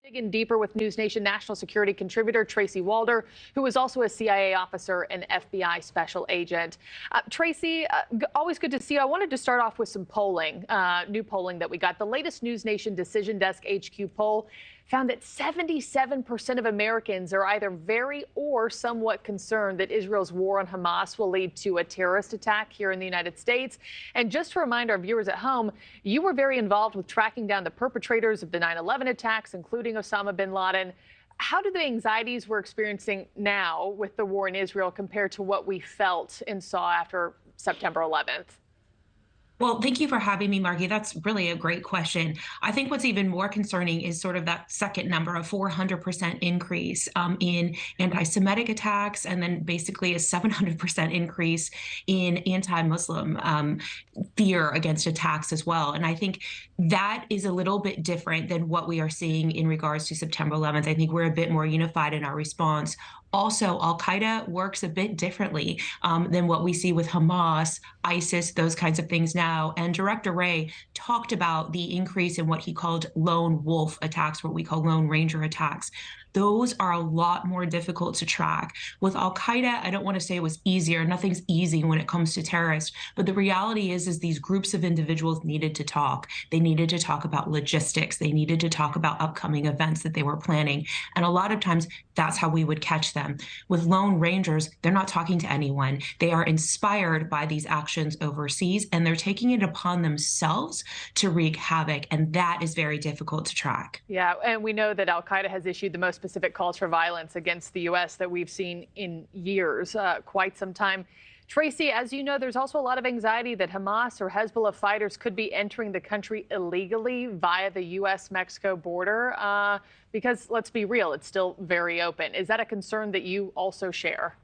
Digging deeper with News Nation national security contributor Tracy Walder, who is also a CIA officer and FBI special agent. Tracy, always good to see you. I wanted to start off with some polling, new polling that we got. The latest News Nation Decision Desk HQ poll found that 77% of Americans are either very or somewhat concerned that Israel's war on Hamas will lead to a terrorist attack here in the United States. And just to remind our viewers at home, you were very involved with tracking down the perpetrators of the 9/11 attacks, including Osama bin Laden. How do the anxieties we're experiencing now with the war in Israel compare to what we felt and saw after September 11th? Well, thank you for having me, Margie. That's really a great question. I think what's even more concerning is sort of that second number, a 400% increase in anti-Semitic attacks, and then basically a 700% increase in anti-Muslim fear against attacks as well. And I think that is a little bit different than what we are seeing in regards to September 11th. I think we're a bit more unified in our response. Also, Al-Qaeda works a bit differently than what we see with Hamas, ISIS, those kinds of things now. And Director Wray talked about the increase in what he called lone wolf attacks, what we call lone ranger attacks. Those are a lot more difficult to track. With Al-Qaeda, I don't want to say it was easier. Nothing's easy when it comes to terrorists. But the reality is these groups of individuals needed to talk. They needed to talk about logistics. They needed to talk about upcoming events that they were planning. And a lot of times, that's how we would catch them. With lone rangers, they're not talking to anyone. They are inspired by these actions overseas, and they're taking it upon themselves to wreak havoc. And that is very difficult to track. Yeah, and we know that Al-Qaeda has issued the most specific calls for violence against the U.S. that we've seen in years, quite some time. Tracy, as you know, there's also a lot of anxiety that Hamas or Hezbollah fighters could be entering the country illegally via the U.S.-Mexico border, because let's be real, it's still very open. Is that a concern that you also share?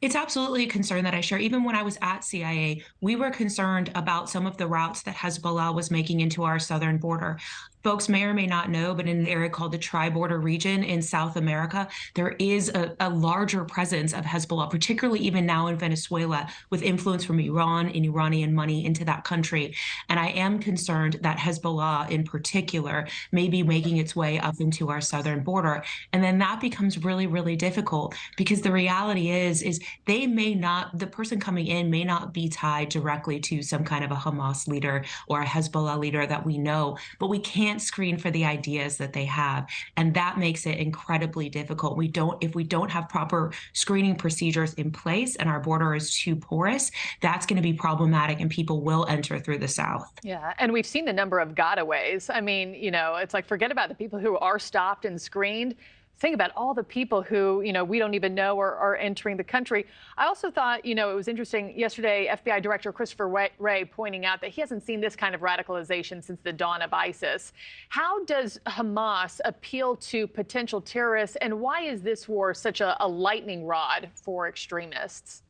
It's absolutely a concern that I share. Even when I was at CIA, we were concerned about some of the routes that Hezbollah was making into our southern border. Folks may or may not know, but in an area called the Tri-Border region in South America, there is a larger presence of Hezbollah, particularly even now in Venezuela, with influence from Iran and Iranian money into that country. And I am concerned that Hezbollah in particular may be making its way up into our southern border. And then that becomes really, really difficult, because the reality is they may not, the person coming in may not be tied directly to some kind of a Hamas leader or a Hezbollah leader that we know, but we can't screen for the ideas that they have. And that makes it incredibly difficult. If we don't have proper screening procedures in place and our border is too porous, that's going to be problematic, and people will enter through the south. Yeah, and we've seen the number of gotaways. I mean, it's like, forget about the people who are stopped and screened. Think about all the people who, we don't even know are entering the country. I also thought, it was interesting yesterday, FBI Director Christopher Wray pointing out that he hasn't seen this kind of radicalization since the dawn of ISIS. How does Hamas appeal to potential terrorists, and why is this war such a lightning rod for extremists?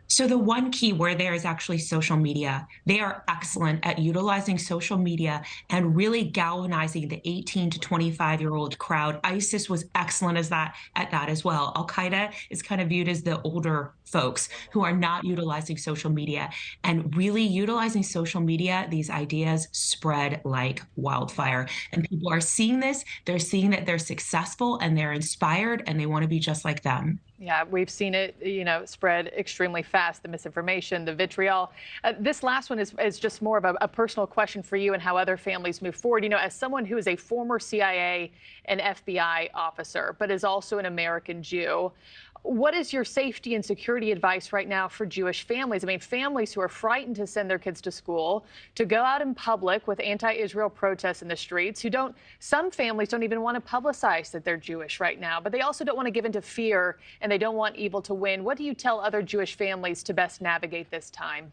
So the one key word there is actually social media. They are excellent at utilizing social media and really galvanizing the 18 to 25-year-old crowd. ISIS was excellent at that as well. Al-Qaeda is kind of viewed as the older folks who are not utilizing social media. And really utilizing social media, these ideas spread like wildfire. And people are seeing this. They're seeing that they're successful and they're inspired and they want to be just like them. Yeah, we've seen it, spread extremely fast, the misinformation, the vitriol. This last one is just more of a personal question for you and how other families move forward. As someone who is a former CIA and FBI officer, but is also an American Jew, what is your safety and security advice right now for Jewish families? I mean, families who are frightened to send their kids to school, to go out in public with anti-Israel protests in the streets, some families don't even want to publicize that they're Jewish right now, but they also don't want to give into fear and they don't want evil to win. What do you tell other Jewish families to best navigate this time?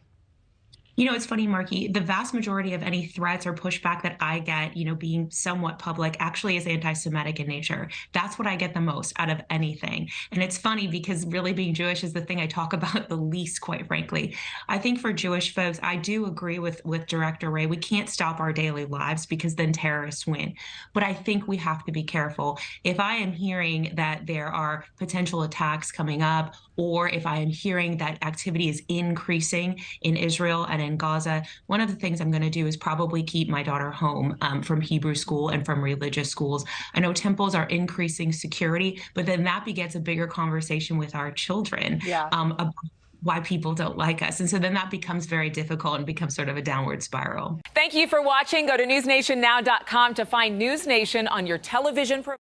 It's funny, Marky, the vast majority of any threats or pushback that I get, being somewhat public, actually is anti-Semitic in nature. That's what I get the most out of anything. And it's funny because really being Jewish is the thing I talk about the least, quite frankly. I think for Jewish folks, I do agree with Director Wray. We can't stop our daily lives because then terrorists win. But I think we have to be careful. If I am hearing that there are potential attacks coming up, or if I am hearing that activity is increasing in Israel and in Gaza, one of the things I'm going to do is probably keep my daughter home from Hebrew school and from religious schools. I know temples are increasing security, but then that begets a bigger conversation with our children Yeah. about why people don't like us. And so then that becomes very difficult and becomes sort of a downward spiral. Thank you for watching. Go to newsnationnow.com to find News Nation on your television provider.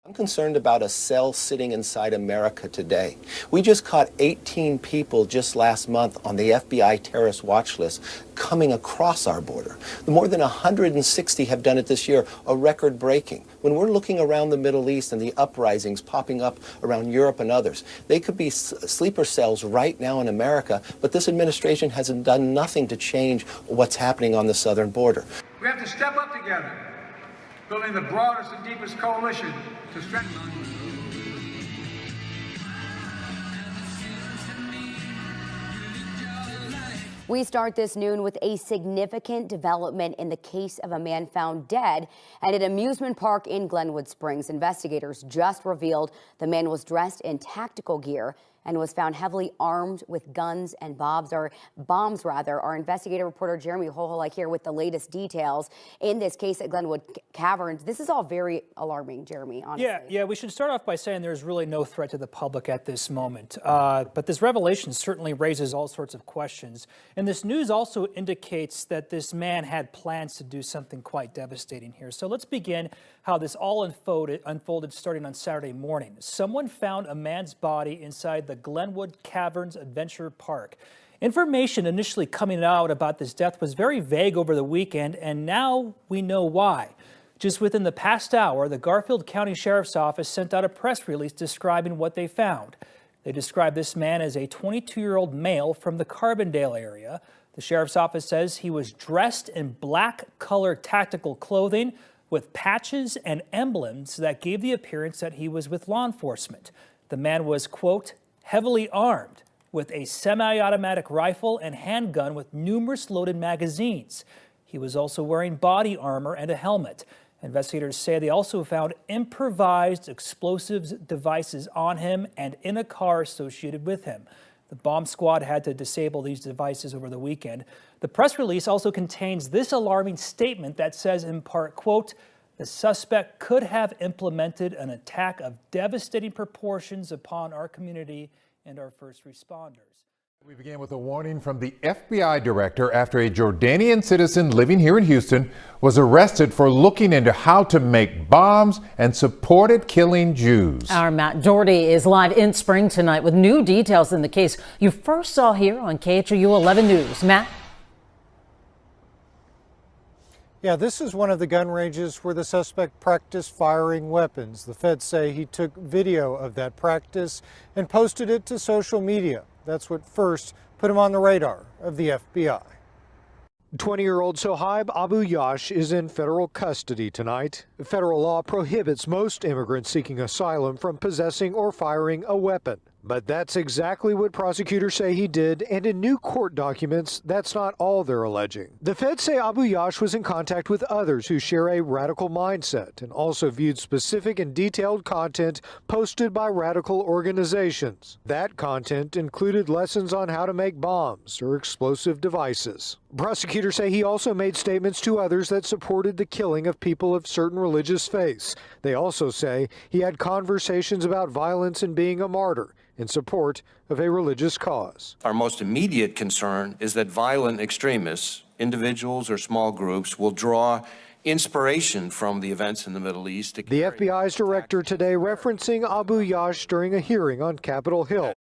I'm concerned about a cell sitting inside America today. We just caught 18 people just last month on the FBI terrorist watch list coming across our border. More than 160 have done it this year, a record breaking. When we're looking around the Middle East and the uprisings popping up around Europe and others, they could be sleeper cells right now in America, but this administration has done nothing to change what's happening on the southern border. We have to step up together, building the broadest and deepest coalition to strengthen. We start this noon with a significant development in the case of a man found dead at an amusement park in Glenwood Springs. Investigators just revealed the man was dressed in tactical gear and was found heavily armed with guns and bombs. Our investigative reporter Jeremy Hoholike here with the latest details in this case at Glenwood Caverns. This is all very alarming, Jeremy, honestly. Yeah, we should start off by saying there's really no threat to the public at this moment. But this revelation certainly raises all sorts of questions. And this news also indicates that this man had plans to do something quite devastating here. So let's begin how this all unfolded starting on Saturday morning. Someone found a man's body inside the Glenwood Caverns Adventure Park. Information initially coming out about this death was very vague over the weekend, and now we know why. Just within the past hour, the Garfield County Sheriff's Office sent out a press release describing what they found. They described this man as a 22-year-old male from the Carbondale area. The Sheriff's Office says he was dressed in black-colored tactical clothing with patches and emblems that gave the appearance that he was with law enforcement. The man was, quote, heavily armed with a semi-automatic rifle and handgun with numerous loaded magazines. He was also wearing body armor and a helmet. Investigators say they also found improvised explosives devices on him and in a car associated with him. The bomb squad had to disable these devices over the weekend. The press release also contains this alarming statement that says in part, quote, the suspect could have implemented an attack of devastating proportions upon our community and our first responders. We began with a warning from the FBI director after a Jordanian citizen living here in Houston was arrested for looking into how to make bombs and supported killing Jews. Our Matt Doherty is live in Spring tonight with new details in the case you first saw here on KHOU 11 News. Matt? Yeah, this is one of the gun ranges where the suspect practiced firing weapons. The feds say he took video of that practice and posted it to social media. That's what first put him on the radar of the FBI. 20-year-old Sohaib Abu Yash is in federal custody tonight. Federal law prohibits most immigrants seeking asylum from possessing or firing a weapon. But that's exactly what prosecutors say he did, and in new court documents, that's not all they're alleging. The feds say Abu Yash was in contact with others who share a radical mindset and also viewed specific and detailed content posted by radical organizations. That content included lessons on how to make bombs or explosive devices. Prosecutors say he also made statements to others that supported the killing of people of certain religious faiths. They also say he had conversations about violence and being a martyr in support of a religious cause. Our most immediate concern is that violent extremists, individuals or small groups, will draw inspiration from the events in the Middle East. The FBI's director today referencing Abu Yash during a hearing on Capitol Hill.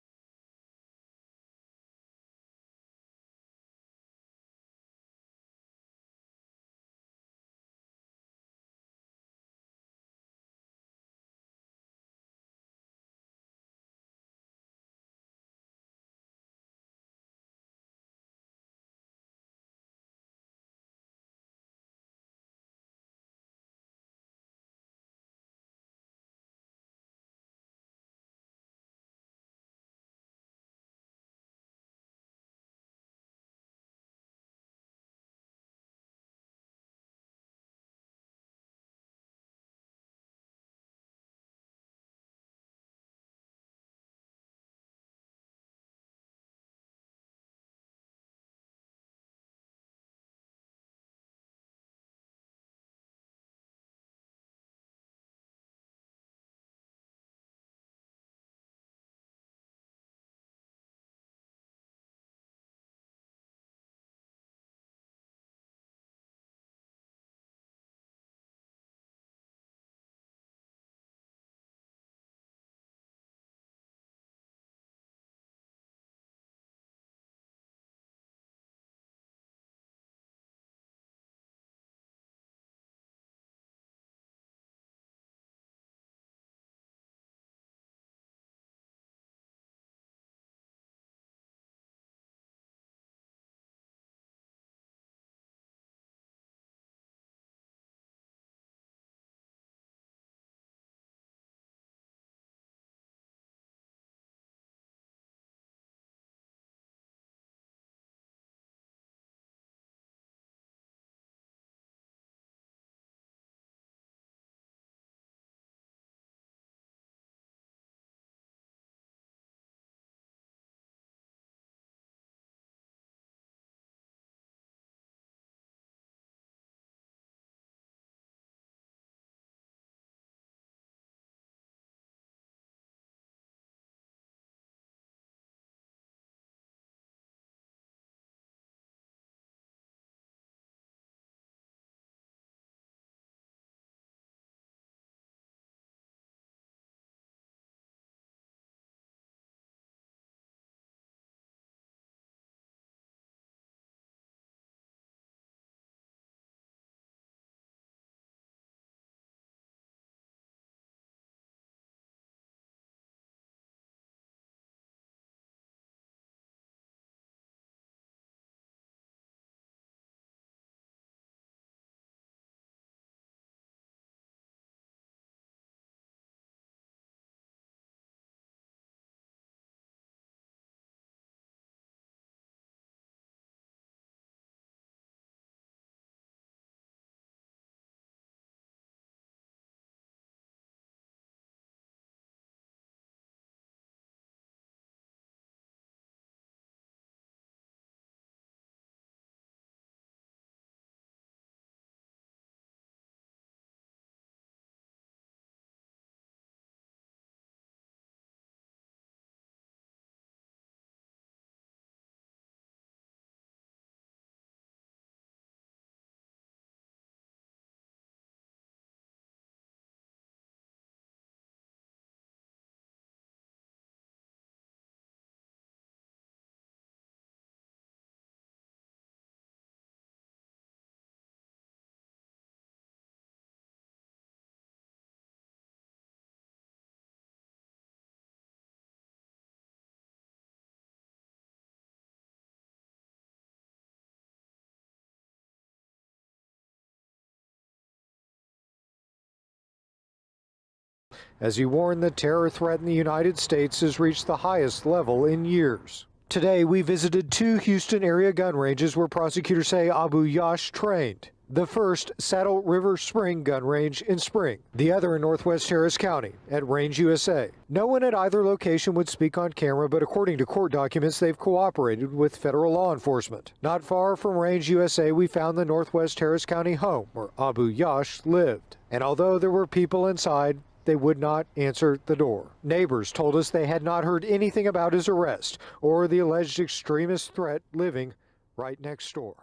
as he warned the terror threat in the United States has reached the highest level in years. Today, we visited 2 Houston area gun ranges where prosecutors say Abu Yash trained. The first, Saddle River Spring gun range in Spring. The other in Northwest Harris County at Range USA. No one at either location would speak on camera, but according to court documents, they've cooperated with federal law enforcement. Not far from Range USA, we found the Northwest Harris County home where Abu Yash lived. And although there were people inside, they would not answer the door. Neighbors told us they had not heard anything about his arrest or the alleged extremist threat living right next door.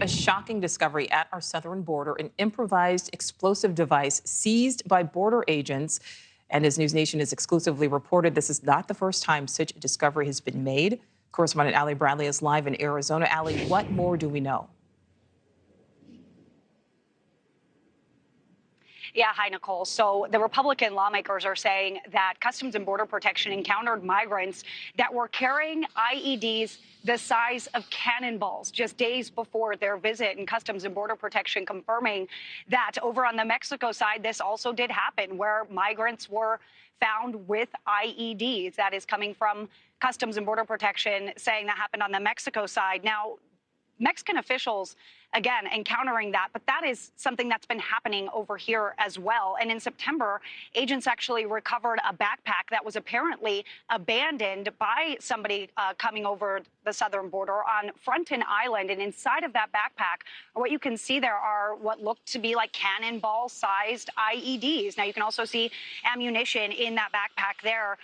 A shocking discovery at our southern border, an improvised explosive device seized by border agents. And as News Nation has exclusively reported, this is not the first time such a discovery has been made. Correspondent Allie Bradley is live in Arizona. Allie, what more do we know? Yeah, hi, Nicole. So the Republican lawmakers are saying that Customs and Border Protection encountered migrants that were carrying IEDs the size of cannonballs just days before their visit. And Customs and Border Protection confirming that over on the Mexico side, this also did happen, where migrants were found with IEDs. That is coming from Customs and Border Protection saying that happened on the Mexico side. Now, Mexican officials, again, encountering that, but that is something that's been happening over here as well. And in September, agents actually recovered a backpack that was apparently abandoned by somebody coming over the southern border on Fronten Island. And inside of that backpack, what you can see there are what look to be like cannonball-sized IEDs. Now, you can also see ammunition in that backpack there.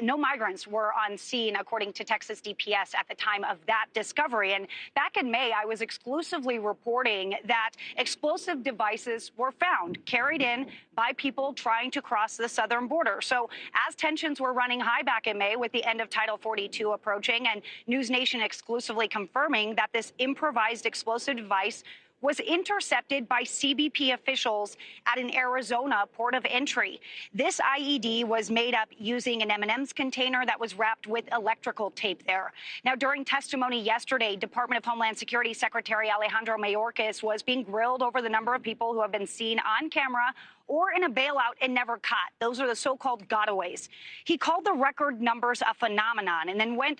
No migrants were on scene, according to Texas DPS, at the time of that discovery. And back in May, I was exclusively reporting that explosive devices were found, carried in by people trying to cross the southern border. So as tensions were running high back in May with the end of Title 42 approaching and News Nation exclusively confirming that this improvised explosive device was intercepted by CBP officials at an Arizona port of entry. This IED was made up using an M&M's container that was wrapped with electrical tape there. Now, during testimony yesterday, Department of Homeland Security Secretary Alejandro Mayorkas was being grilled over the number of people who have been seen on camera or in a bailout and never caught. Those are the so-called gotaways. He called the record numbers a phenomenon, and then when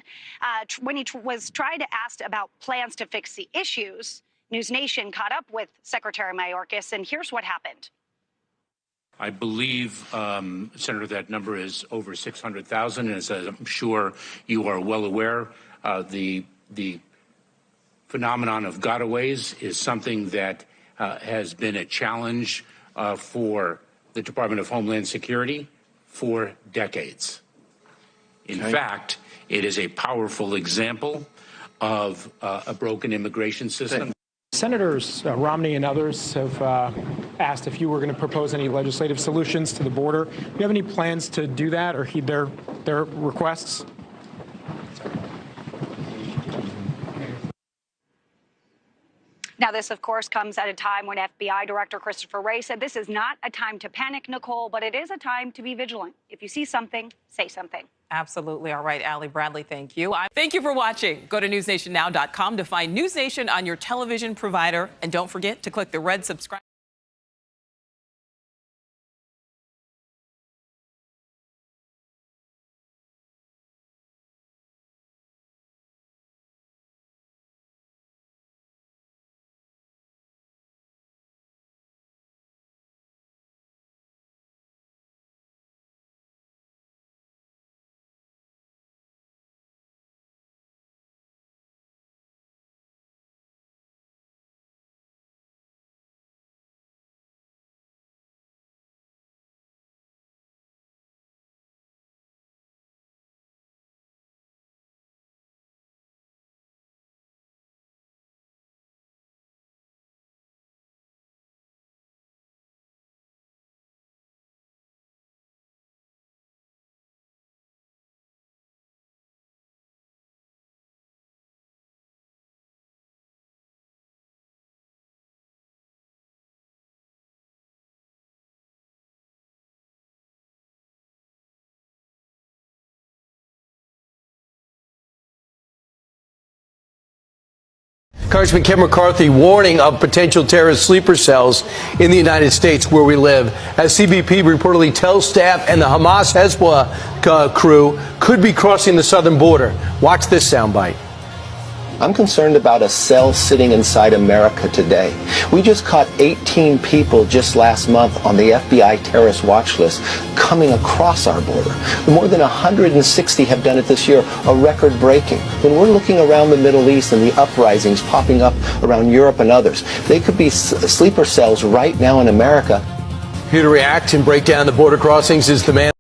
he was tried to ask about plans to fix the issues, News Nation caught up with Secretary Mayorkas, and here's what happened. I believe, Senator, that number is over 600,000, and as I'm sure you are well aware, the phenomenon of gotaways is something that has been a challenge for the Department of Homeland Security for decades. In fact, it is a powerful example of a broken immigration system. Senators Romney and others have asked if you were going to propose any legislative solutions to the border. Do you have any plans to do that or heed their requests? Now, this, of course, comes at a time when FBI Director Christopher Wray said this is not a time to panic, Nicole, but it is a time to be vigilant. If you see something, say something. Absolutely. All right, Allie Bradley, thank you. Thank you for watching. Go to newsnationnow.com to find News Nation on your television provider. And don't forget to click the red subscribe. Congressman Ken McCarthy warning of potential terrorist sleeper cells in the United States where we live, as CBP reportedly tells staff and the Hamas-Hezbollah crew could be crossing the southern border. Watch this soundbite. I'm concerned about a cell sitting inside America today. We just caught 18 people just last month on the FBI terrorist watch list coming across our border. More than 160 have done it this year, a record breaking. When we're looking around the Middle East and the uprisings popping up around Europe and others, they could be sleeper cells right now in America. Here to react and break down the border crossings is the man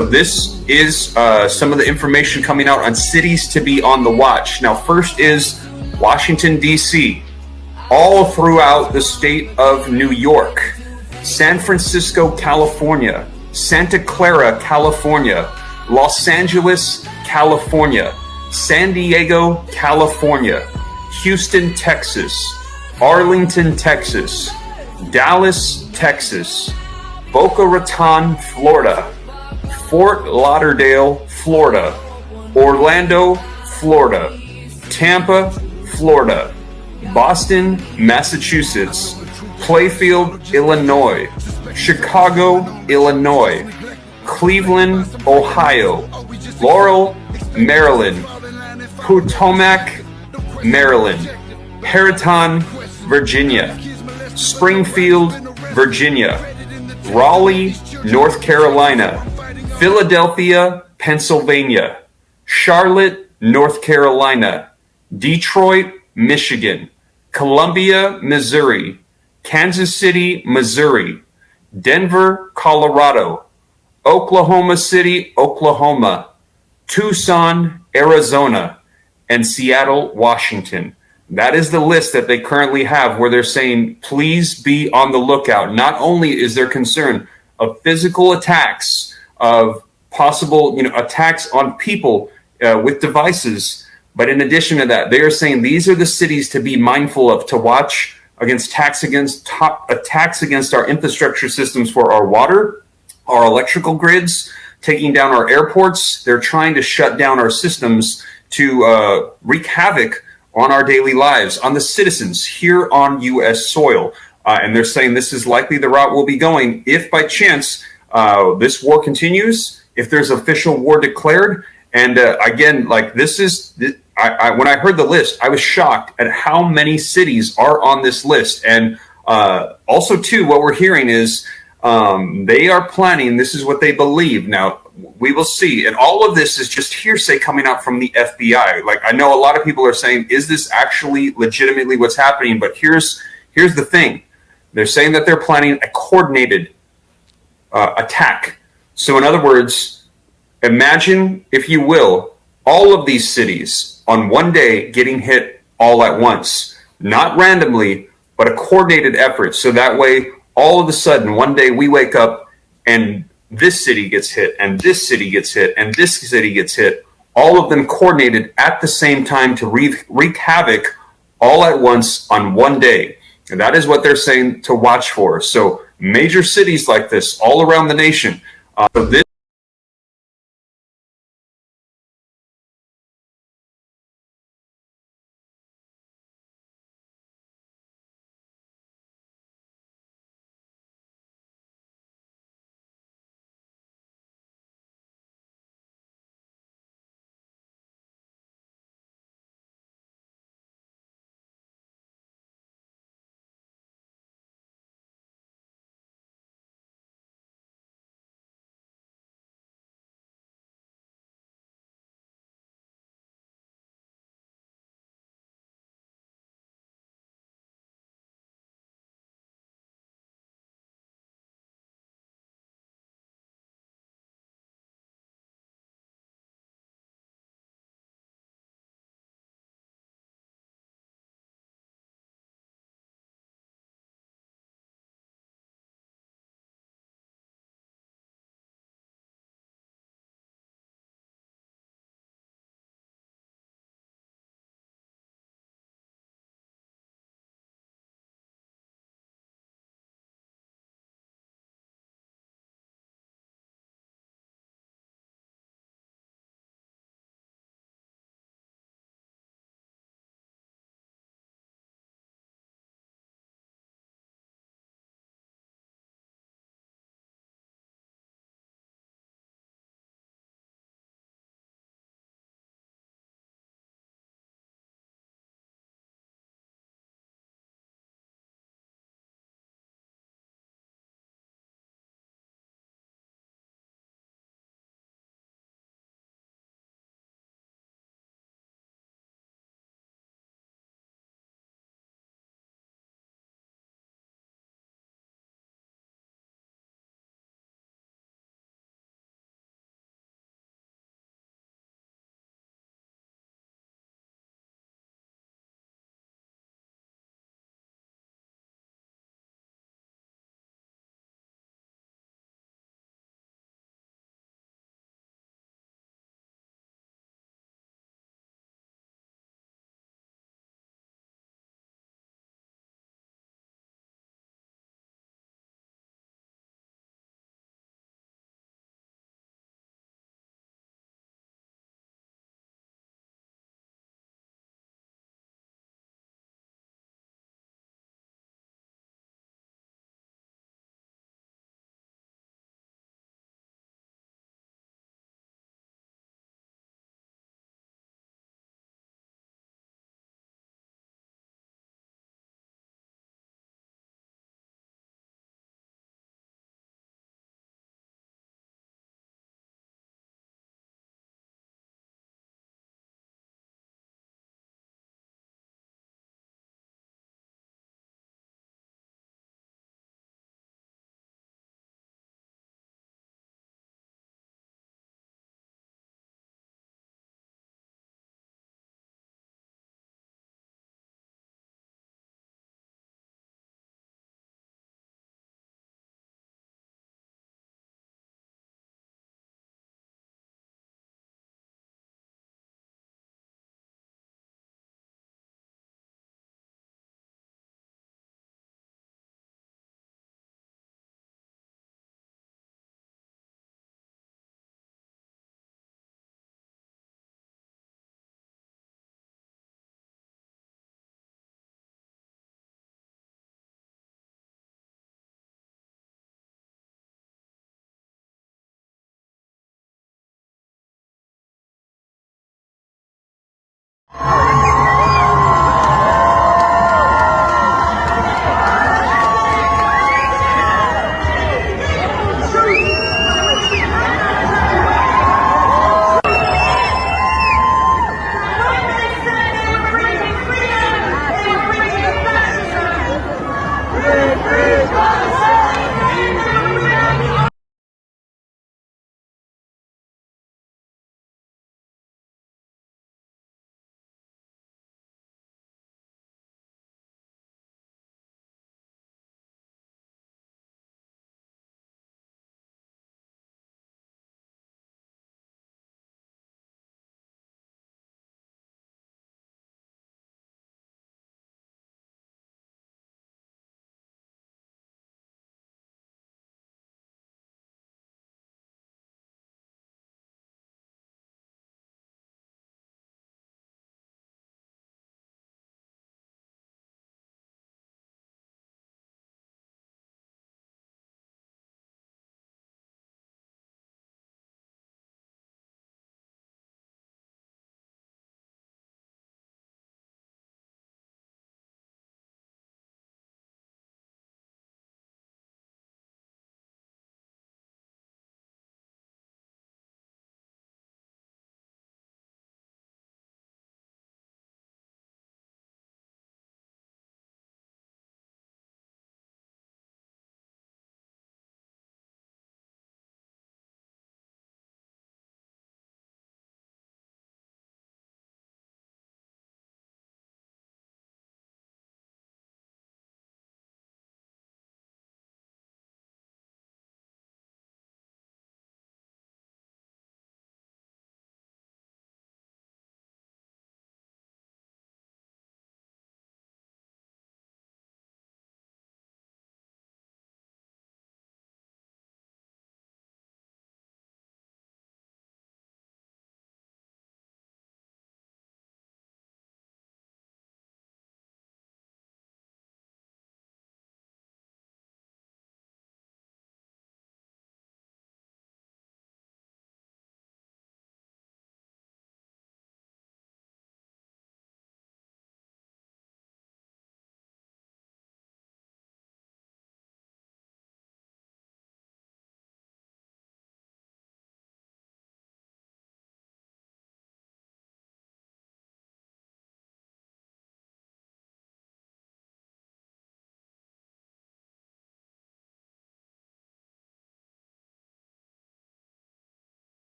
This is some of the information coming out on cities to be on the watch. Now, first is Washington, D.C., all throughout the state of New York, San Francisco, California, Santa Clara, California, Los Angeles, California, San Diego, California, Houston, Texas, Arlington, Texas, Dallas, Texas, Boca Raton, Florida, Fort Lauderdale, Florida, Orlando, Florida, Tampa, Florida, Boston, Massachusetts, Playfield, Illinois, Chicago, Illinois, Cleveland, Ohio, Laurel, Maryland, Potomac, Maryland, Perryton, Virginia, Springfield, Virginia, Raleigh, North Carolina, Philadelphia, Pennsylvania, Charlotte, North Carolina, Detroit, Michigan, Columbia, Missouri, Kansas City, Missouri, Denver, Colorado, Oklahoma City, Oklahoma, Tucson, Arizona, and Seattle, Washington. That is the list that they currently have where they're saying, please be on the lookout. Not only is there concern of physical attacks, of possible attacks on people with devices, but in addition to that, they are saying these are the cities to be mindful of, to watch against attacks against our infrastructure systems for our water, our electrical grids, taking down our airports. They're trying to shut down our systems to wreak havoc on our daily lives, on the citizens here on U.S. soil. And they're saying this is likely the route we'll be going if by chance this war continues, if there's official war declared. And again, like this is, when I heard the list, I was shocked at how many cities are on this list. And also, too, what we're hearing is they are planning, this is what they believe. Now, we will see. And all of this is just hearsay coming out from the FBI. Like, I know a lot of people are saying, is this actually legitimately what's happening? But here's the thing. They're saying that they're planning a coordinated attack. So in other words, imagine, if you will, all of these cities on one day getting hit all at once, not randomly, but a coordinated effort. So that way, all of a sudden, one day we wake up and this city gets hit, and this city gets hit, and this city gets hit, all of them coordinated at the same time to wreak havoc all at once on one day. And that is what they're saying to watch for. So major cities like this all around the nation. So this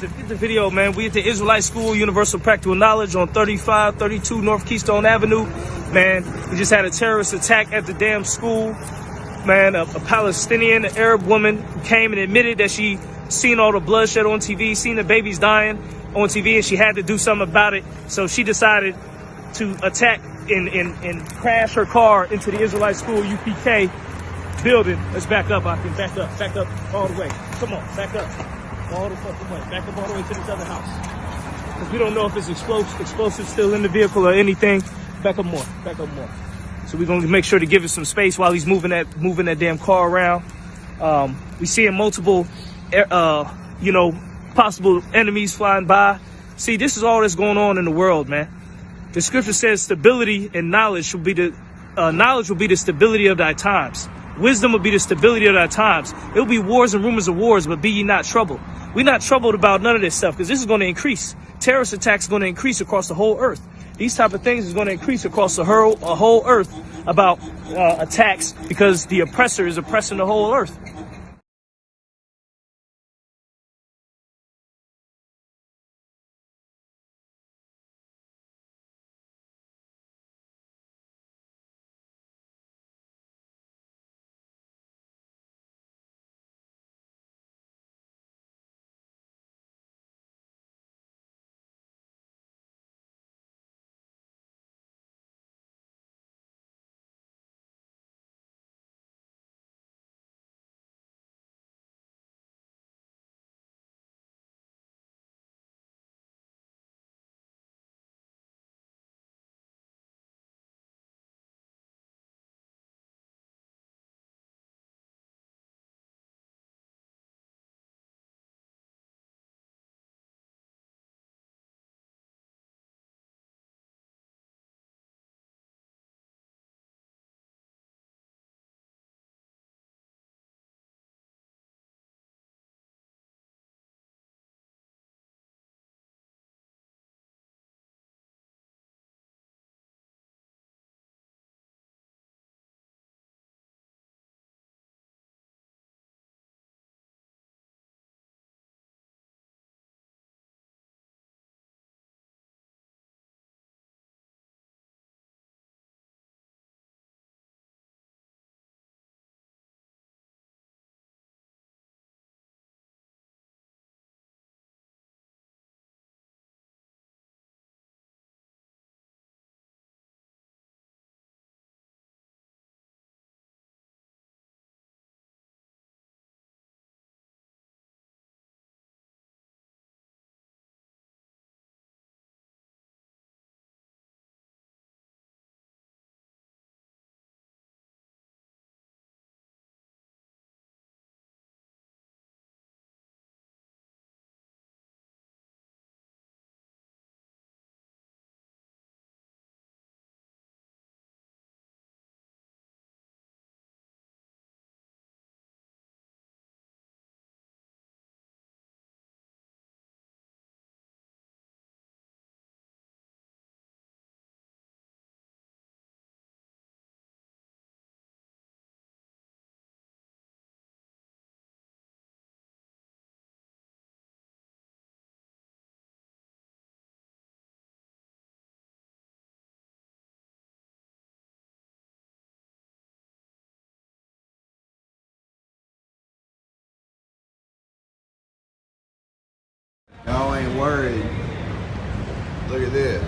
Get the video, man. We at the Israelite School, Universal Practical Knowledge on 3532 North Keystone Avenue. Man, we just had a terrorist attack at the damn school. Man, a Palestinian, an Arab woman who came and admitted that she seen all the bloodshed on TV, seen the babies dying on TV, and she had to do something about it. So she decided to attack and crash her car into the Israelite School, UPK building. Let's back up, I can back up all the way. Come on, back up. All the fucking way. Back up all the way to this other house. Because we don't know if it's explosive still in the vehicle or anything. Back up more. So we're going to make sure to give it some space while he's moving that damn car around. We seeing multiple, possible enemies flying by. See, this is all that's going on in the world, man. The scripture says stability and knowledge will be the stability of thy times. Wisdom will be the stability of thy times. It will be wars and rumors of wars, but be ye not troubled. We're not troubled about none of this stuff because this is going to increase. Terrorist attacks are going to increase across the whole earth. These type of things is going to increase across the whole earth about attacks because the oppressor is oppressing the whole earth. y'all ain't worried. Look at this.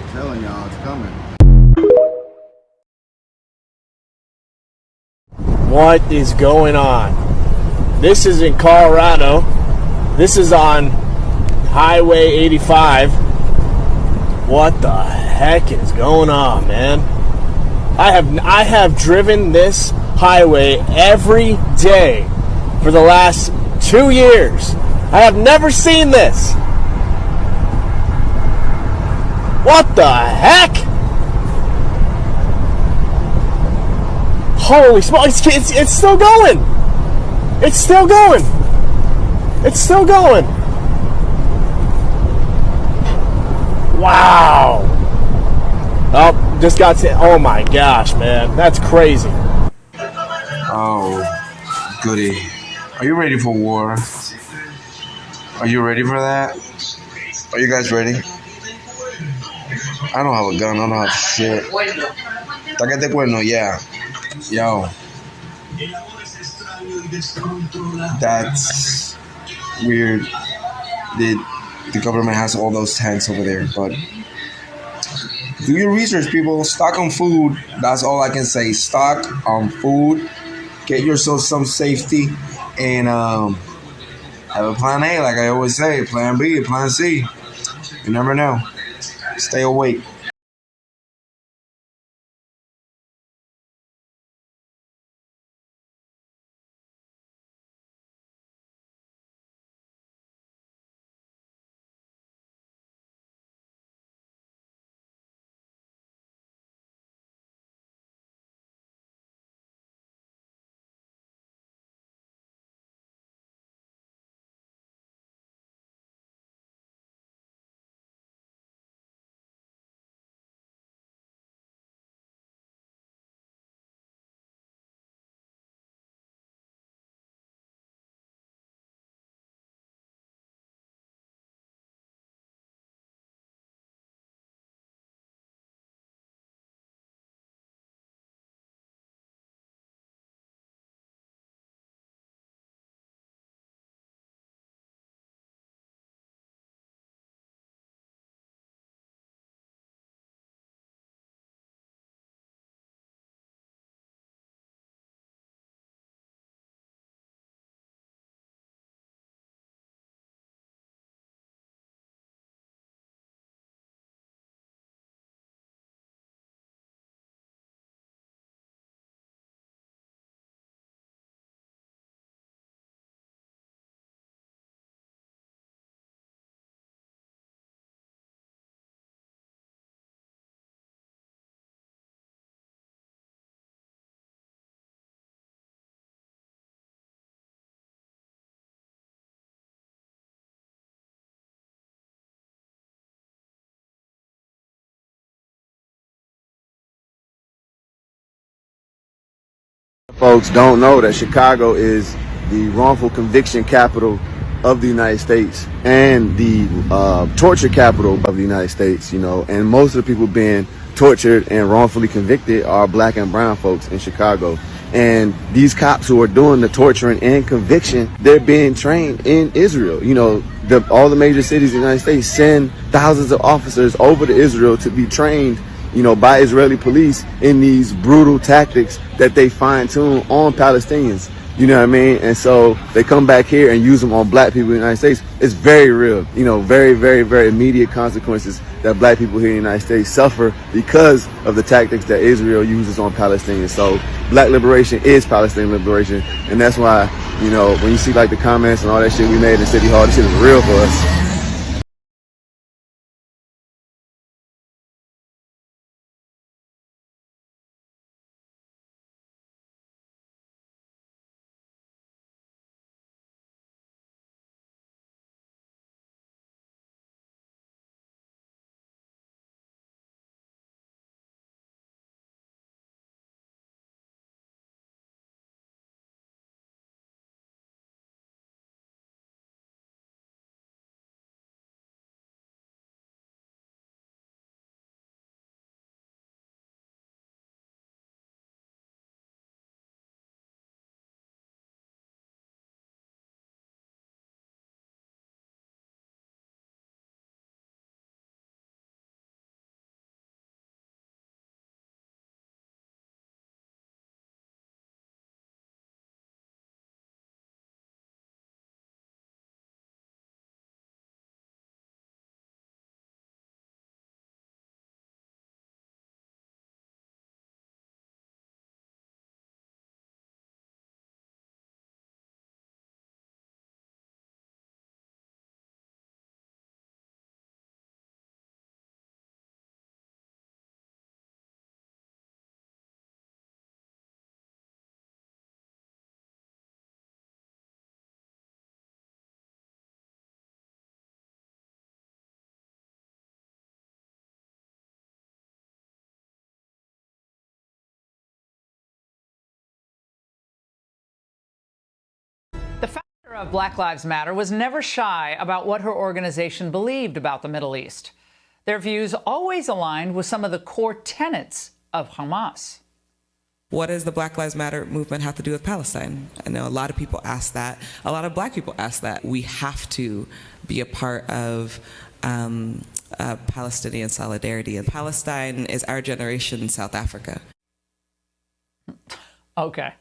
I'm telling y'all, it's coming. What is going on? This is in Colorado. This is on Highway 85. What the heck is going on, man? I have driven this highway every day for the last 2 years. I have never seen this. What the heck? Holy smokes, it's still going. It's still going. It's still going. Wow. Oh, just got to, oh my gosh, man. That's crazy. Oh, goody. Are you ready for war? Are you ready for that? Are you guys ready? I don't have a gun. I don't have shit. Taquete cuerno, yeah. Yo. That's weird. The government has all those tanks over there, but do your research, people. Stock on food. That's all I can say. Stock on food. Get yourself some safety, and have a plan A, like I always say. Plan B, plan C. You never know. Stay awake. Folks don't know that Chicago is the wrongful conviction capital of the United States and the torture capital of the United States, you know, and most of the people being tortured and wrongfully convicted are black and brown folks in Chicago. And these cops who are doing the torturing and conviction, they're being trained in Israel. You know, all the major cities in the United States send thousands of officers over to Israel to be trained, you know, by Israeli police in these brutal tactics that they fine-tune on Palestinians. You know what I mean? And so they come back here and use them on black people in the United States. It's very real, you know, very, very, very immediate consequences that black people here in the United States suffer because of the tactics that Israel uses on Palestinians. So black liberation is Palestinian liberation. And that's why, you know, when you see like the comments and all that shit we made in City Hall, this shit is real for us. Of Black Lives Matter was never shy about what her organization believed about the Middle East. Their views always aligned with some of the core tenets of Hamas. What does the Black Lives Matter movement have to do with Palestine? I know a lot of people ask that. A lot of black people ask that. We have to be a part of Palestinian solidarity. And Palestine is our generation South Africa. Okay.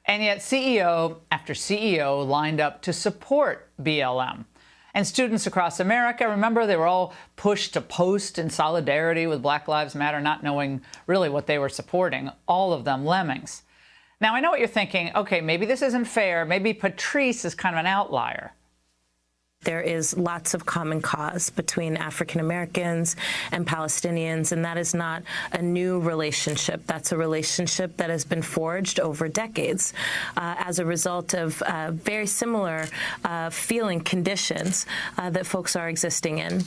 And yet CEO after CEO lined up to support BLM. And students across America, remember, they were all pushed to post in solidarity with Black Lives Matter, not knowing really what they were supporting, all of them lemmings. Now, I know what you're thinking. Okay, maybe this isn't fair. Maybe Patrisse is kind of an outlier. There is lots of common cause between African Americans and Palestinians, and that is not a new relationship. That's a relationship that has been forged over decades as a result of very similar feeling conditions that folks are existing in.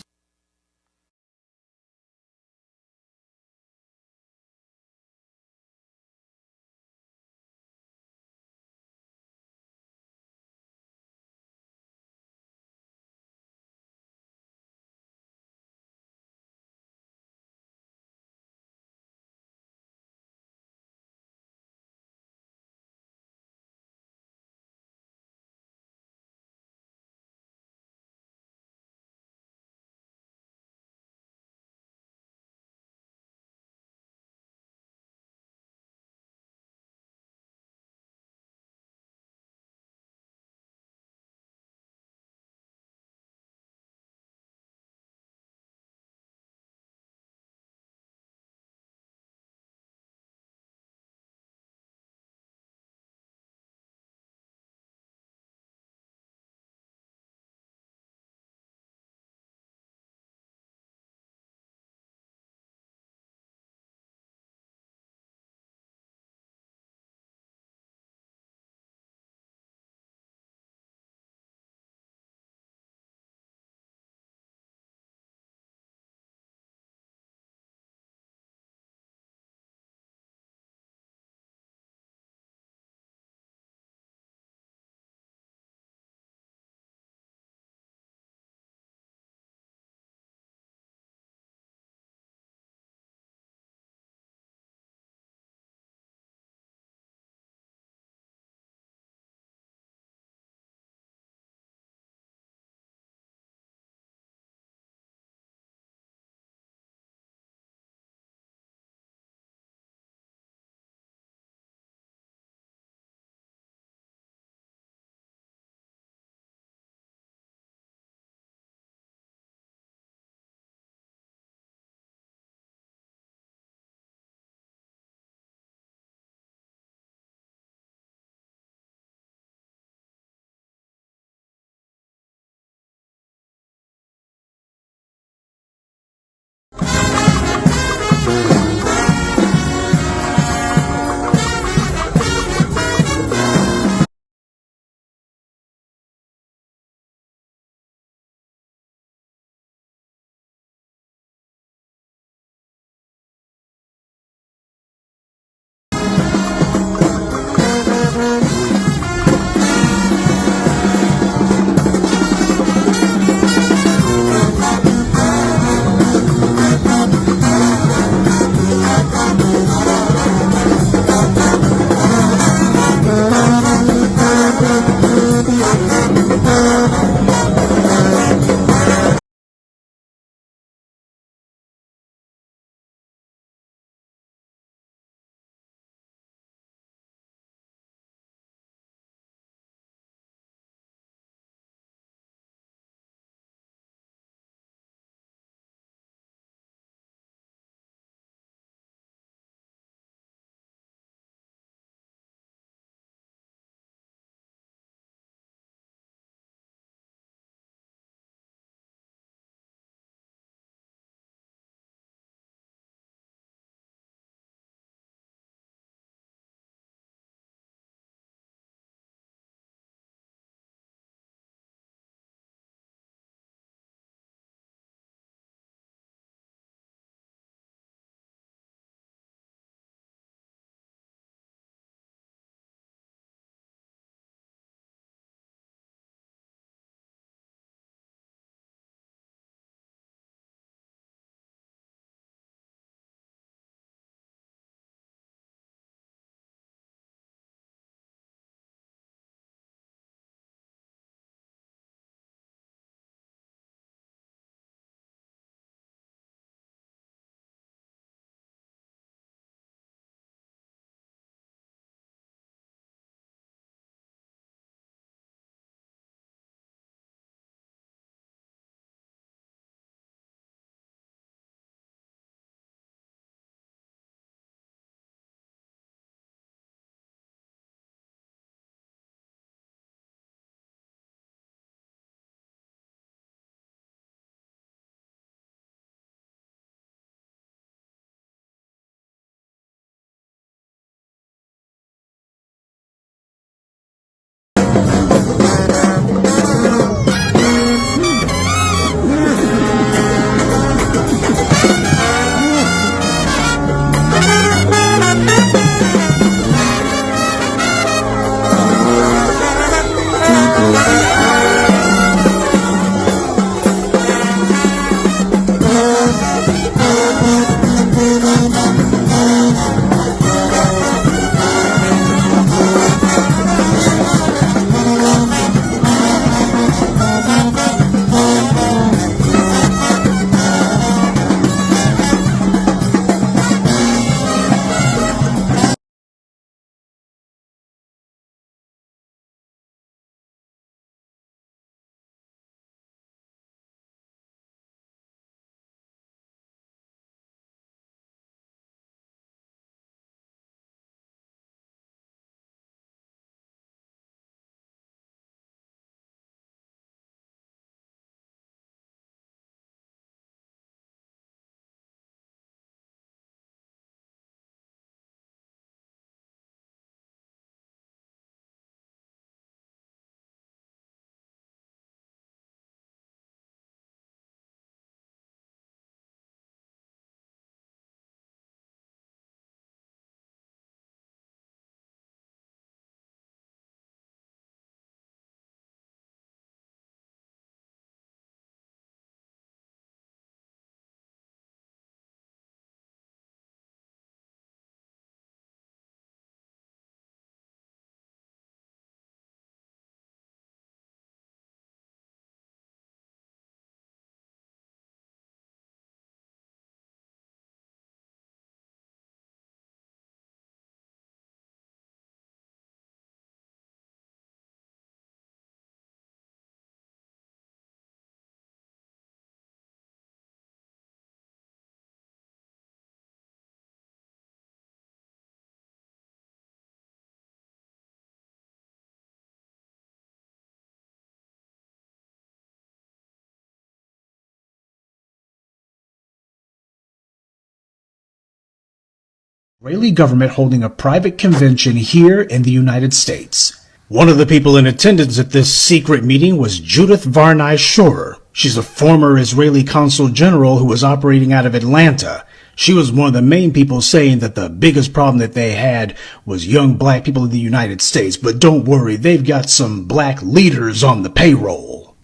Israeli government holding a private convention here in the United States. One of the people in attendance at this secret meeting was Judith Varney Schorer. She's a former Israeli consul general who was operating out of Atlanta. She was one of the main people saying that the biggest problem that they had was young black people in the United States. But don't worry, they've got some black leaders on the payroll.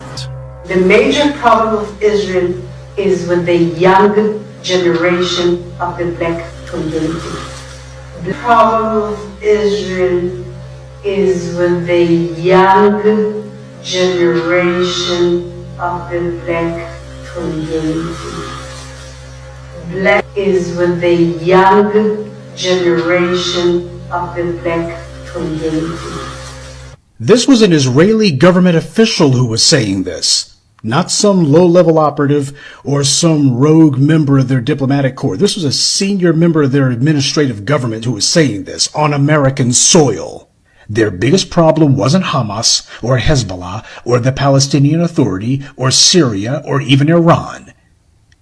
The major problem of Israel is with the young generation of the black community. The problem of Israel is with the young generation of the black community. Black is with the young generation of the black community. This was an Israeli government official who was saying this, not some low-level operative or some rogue member of their diplomatic corps. This was a senior member of their administrative government who was saying this on American soil. Their biggest problem wasn't Hamas or Hezbollah or the Palestinian Authority or Syria or even Iran.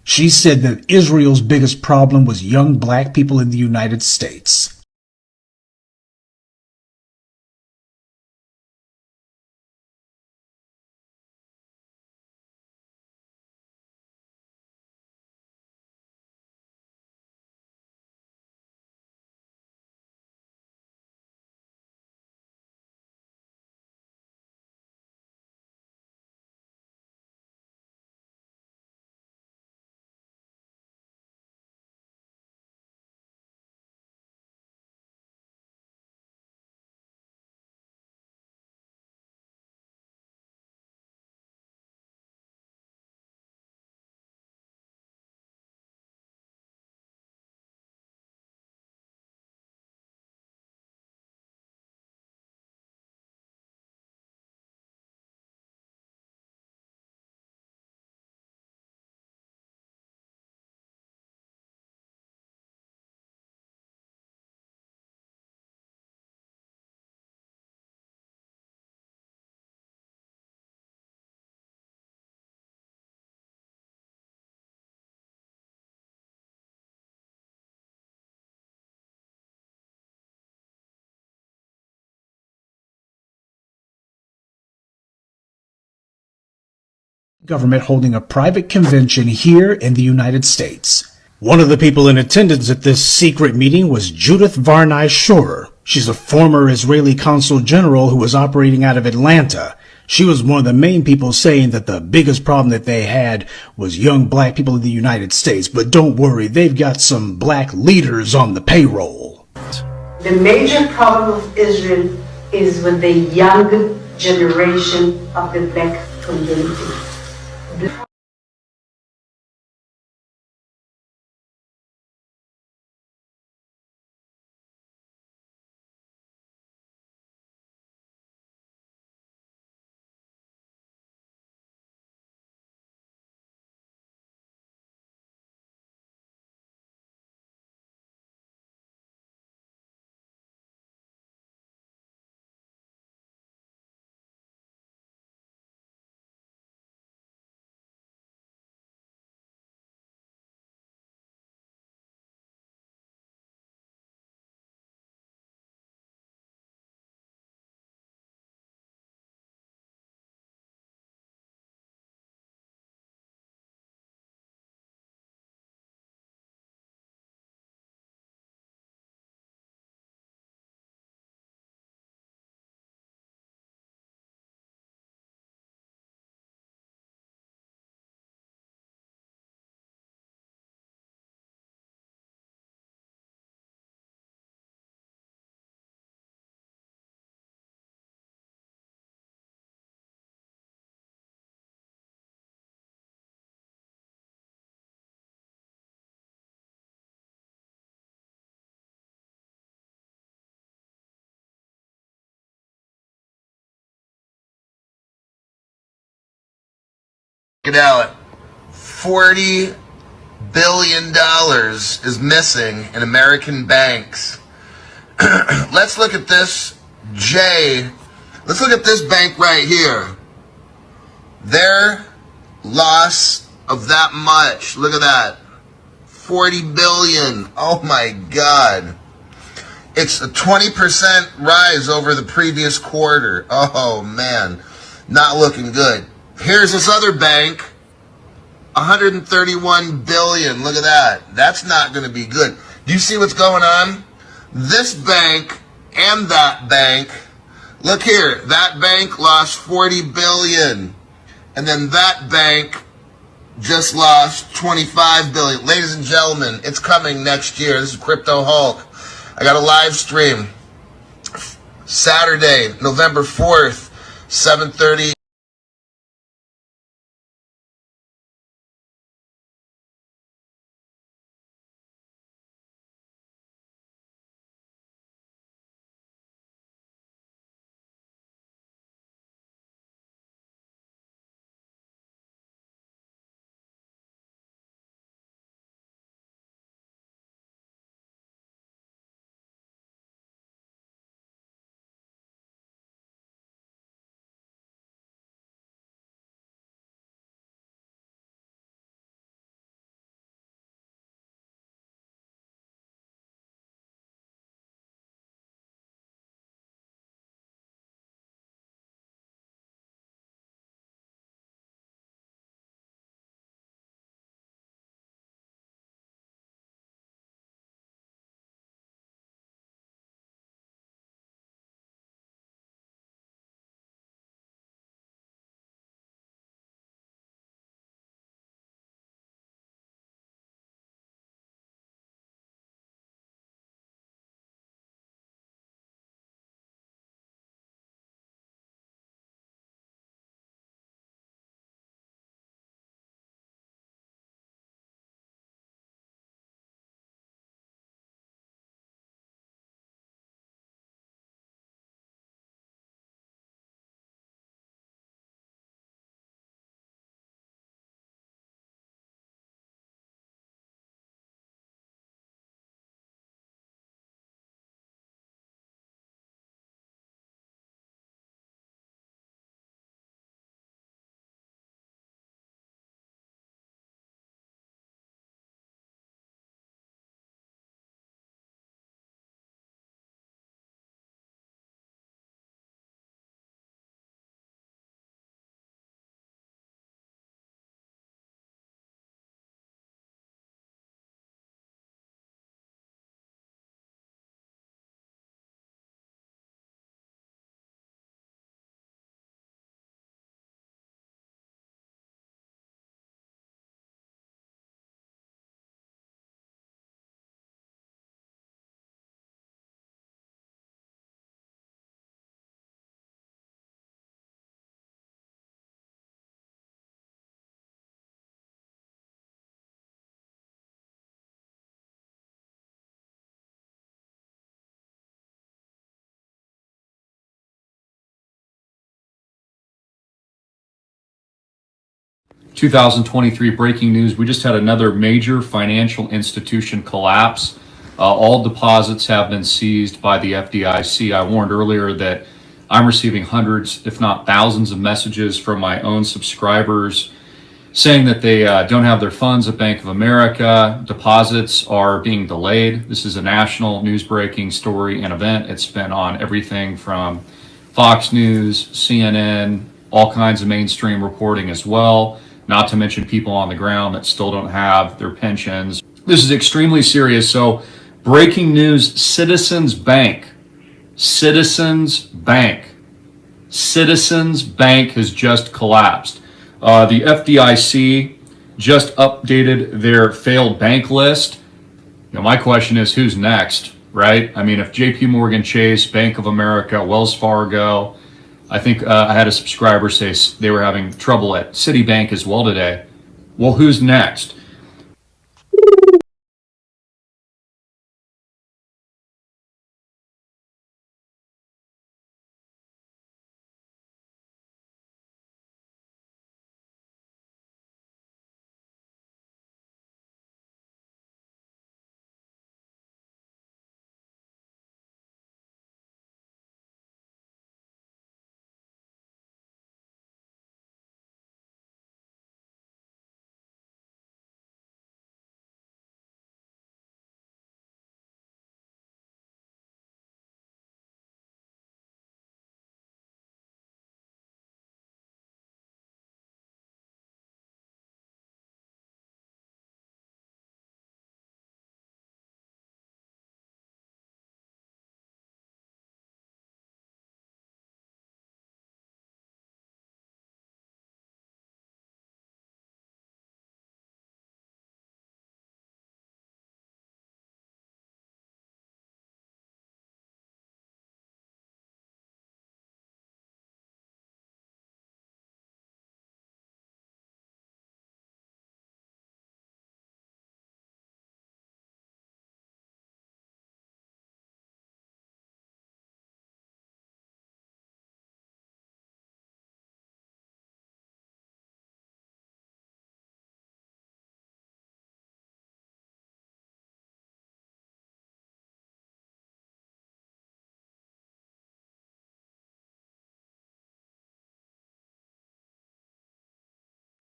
She said that Israel's biggest problem was young black people in the United States. Government holding a private convention here in the United States. One of the people in attendance at this secret meeting was Judith Varney Schorer. She's a former Israeli consul general who was operating out of Atlanta. She was one of the main people saying that the biggest problem that they had was young black people in the United States. But don't worry, they've got some black leaders on the payroll. The major problem of Israel is with the young generation of the black community. Check it out. $40 billion is missing in American banks. Let's look at this, Let's look at this bank right here. Their loss of that much. Look at that. $40 billion. Oh my God. It's a 20% rise over the previous quarter. Oh man, not looking good. Here's this other bank, 131 billion. Look at that. That's not going to be good. Do you see what's going on? This bank and that bank. Look here. That bank lost 40 billion. And then that bank just lost 25 billion. Ladies and gentlemen, it's coming next year. This is Crypto Hulk. I got a live stream Saturday, November 4th, 7:30. ...2023 breaking news. We just had another major financial institution collapse. All deposits have been seized by the FDIC. I warned earlier that I'm receiving hundreds, if not thousands, of messages from my own subscribers saying that they don't have their funds at Bank of America. Deposits are being delayed. This is a national news breaking story and event. It's been on everything from Fox News, CNN, all kinds of mainstream reporting as well, not to mention people on the ground that still don't have their pensions. This is extremely serious. So breaking news, Citizens Bank has just collapsed. The FDIC just updated their failed bank list. My question is, who's next, right? I mean, if JP Morgan Chase, Bank of America, Wells Fargo, I think I had a subscriber say they were having trouble at Citibank as well today. Well, who's next?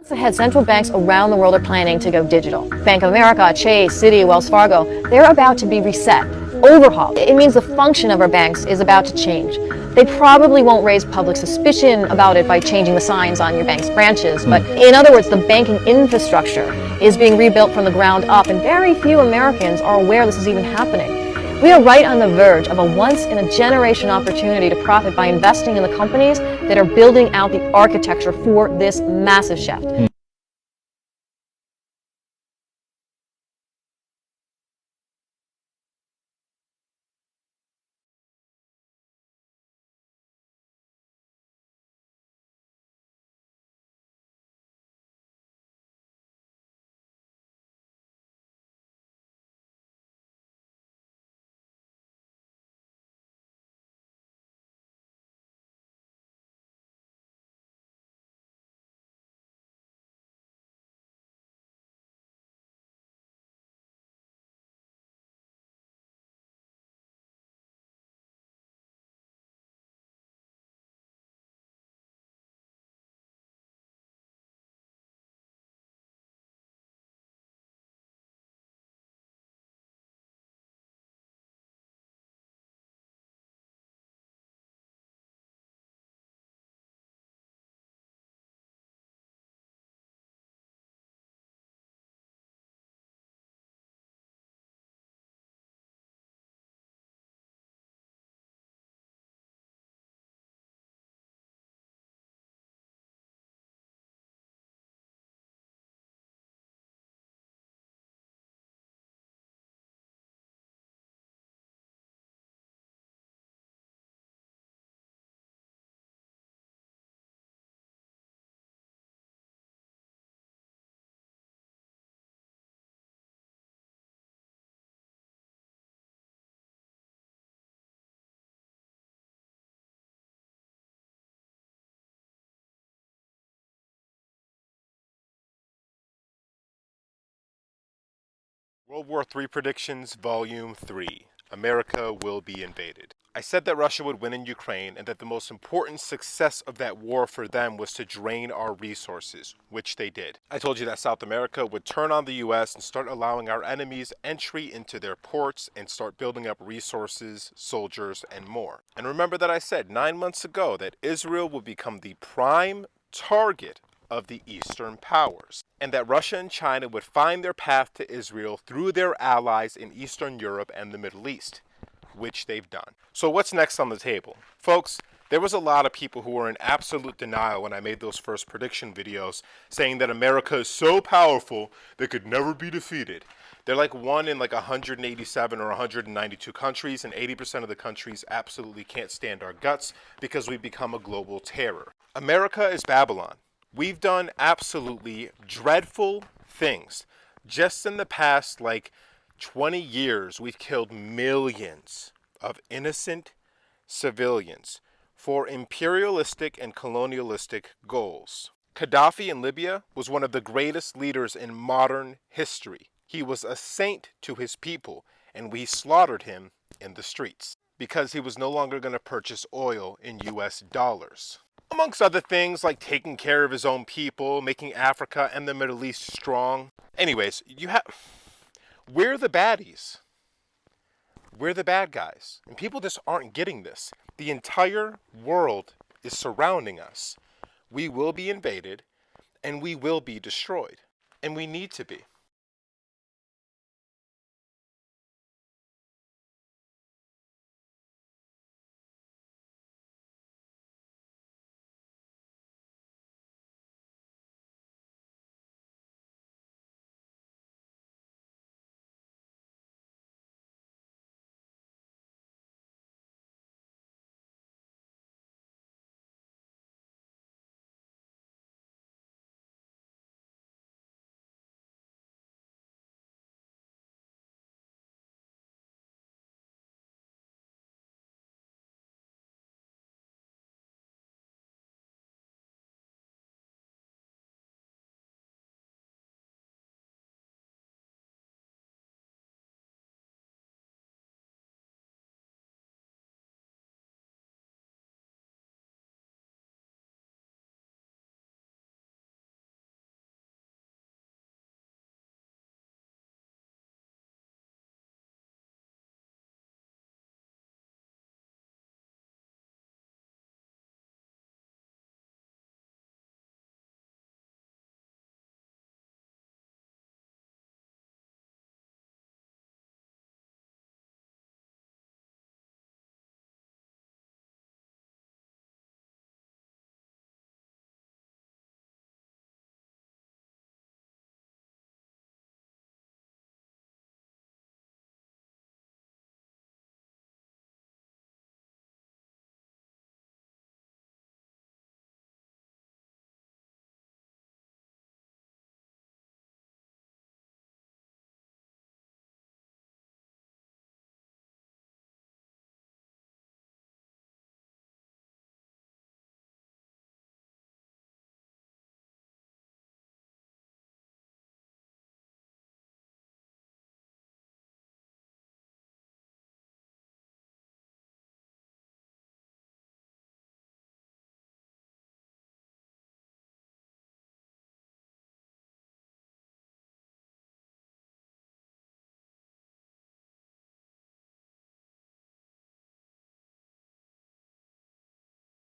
Ahead, central banks around the world are planning to go digital. Bank of America, Chase, Citi, Wells Fargo, they're about to be reset, overhauled. It means the function of our banks is about to change. They probably won't raise public suspicion about it by changing the signs on your bank's branches, but in other words, the banking infrastructure is being rebuilt from the ground up, and very few Americans are aware this is even happening. We are right on the verge of a once-in-a-generation opportunity to profit by investing in the companies that are building out the architecture for this massive shift. World War III Predictions, Volume 3. America will be invaded. I said that Russia would win in Ukraine and that the most important success of that war for them was to drain our resources, which they did. I told you that South America would turn on the US and start allowing our enemies entry into their ports and start building up resources, soldiers, and more. And remember that I said 9 months ago that Israel would become the prime target of the Eastern powers, and that Russia and China would find their path to Israel through their allies in Eastern Europe and the Middle East, which they've done. So what's next on the table? Folks, there was a lot of people who were in absolute denial when I made those first prediction videos, saying that America is so powerful they could never be defeated. They're like one in like 187 or 192 countries, and 80% of the countries absolutely can't stand our guts because we've become a global terror. America is Babylon. We've done absolutely dreadful things. Just in the past, 20 years, we've killed millions of innocent civilians for imperialistic and colonialistic goals. Gaddafi in Libya was one of the greatest leaders in modern history. He was a saint to his people, and we slaughtered him in the streets because he was no longer going to purchase oil in US dollars. Amongst other things like taking care of his own people, making Africa and the Middle East strong. Anyways, we're the baddies. We're the bad guys. And people just aren't getting this. The entire world is surrounding us. We will be invaded and we will be destroyed. And we need to be.